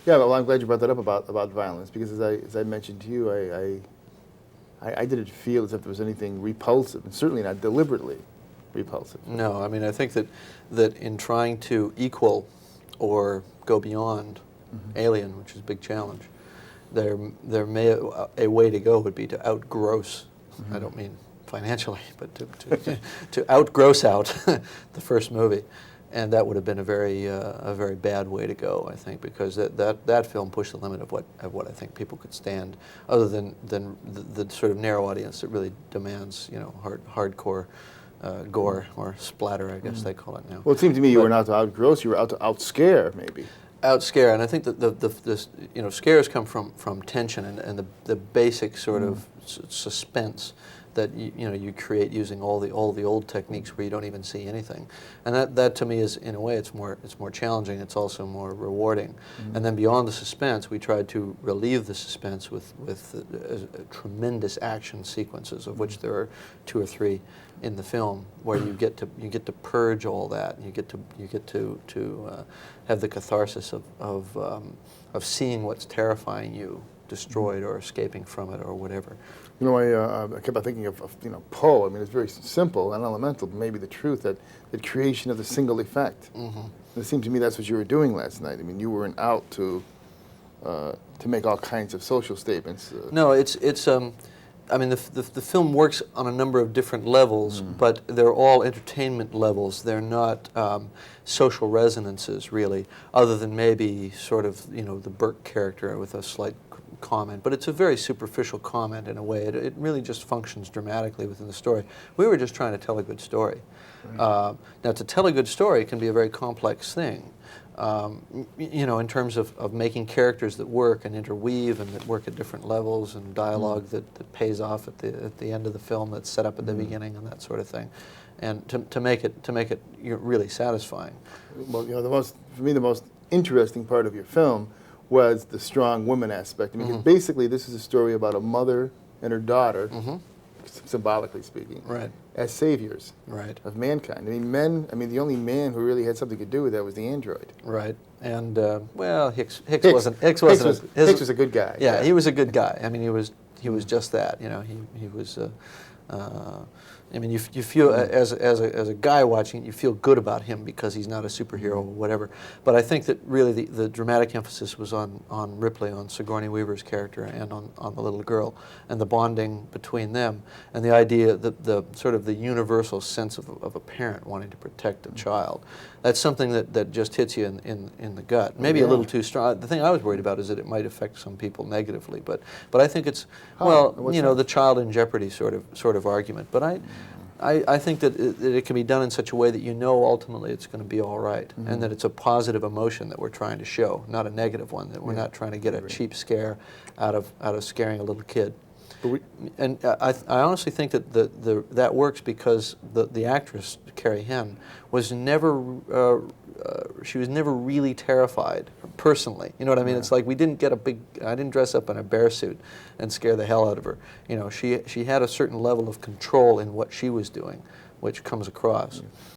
Yeah, well, I'm glad you brought that up about violence, because as I mentioned to you, I didn't feel as if there was anything repulsive, and certainly not deliberately repulsive. No, I mean, I think that in trying to equal or go beyond Alien, which is a big challenge, there may a way to go would be to outgross. I don't mean financially, but to outgross out the first movie, and that would have been a very bad way to go, I think, because that film pushed the limit of what I think people could stand, other than the sort of narrow audience that really demands, you know, hardcore gore or splatter, I guess they call it now. Well, it seemed to me you were not to outgross; you were out to outscare, maybe. Outscare, and I think that the you know, scares come from tension and the basic sort of suspense that you create using all the old techniques where you don't even see anything, and that to me is, in a way, it's more challenging. It's also more rewarding, and then beyond the suspense, we tried to relieve the suspense with tremendous action sequences, of which there are 2 or 3 in the film, where you get to purge all that, and you get to have the catharsis of seeing what's terrifying you destroyed or escaping from it or whatever. You know, I kept on thinking of Poe. I mean, it's very simple and elemental, but maybe the truth that the creation of the single effect. It seemed to me that's what you were doing last night. I mean, you weren't out to make all kinds of social statements. No, it's. I mean, the film works on a number of different levels, but they're all entertainment levels. They're not social resonances, really, other than maybe sort of, you know, the Burke character with a slight comment. But it's a very superficial comment in a way. It really just functions dramatically within the story. We were just trying to tell a good story. Now, to tell a good story can be a very complex thing. You know, in terms of making characters that work and interweave and that work at different levels, and dialogue that pays off at the end of the film, that's set up at the beginning, and that sort of thing, and to make it really satisfying. Well, you know, for me the most interesting part of your film was the strong woman aspect. I mean, 'cause basically this is a story about a mother and her daughter, symbolically speaking, as saviors of mankind. I mean, the only man who really had something to do with that was the android. Right. And well, Hicks was a good guy. Yeah, he was a good guy. I mean, he was just that. You know, he was. I mean, you feel as a guy watching, you feel good about him because he's not a superhero or whatever. But I think that really the dramatic emphasis was on Ripley, on Sigourney Weaver's character, and on the little girl, and the bonding between them, and the idea that the sort of the universal sense of a parent wanting to protect a child. That's something that just hits you in the gut. Maybe a little too strong. The thing I was worried about is that it might affect some people negatively. But I think it's, well, you know, the child-in-jeopardy sort of argument. But I think that it can be done in such a way that you know ultimately it's going to be all right, and that it's a positive emotion that we're trying to show, not a negative one. That we're not trying to get a cheap scare out of scaring a little kid. And I honestly think that that works because the actress, Carrie Henn, was never she was never really terrified personally. You know what I mean? It's like we didn't get I didn't dress up in a bear suit and scare the hell out of her. You know, she had a certain level of control in what she was doing, which comes across.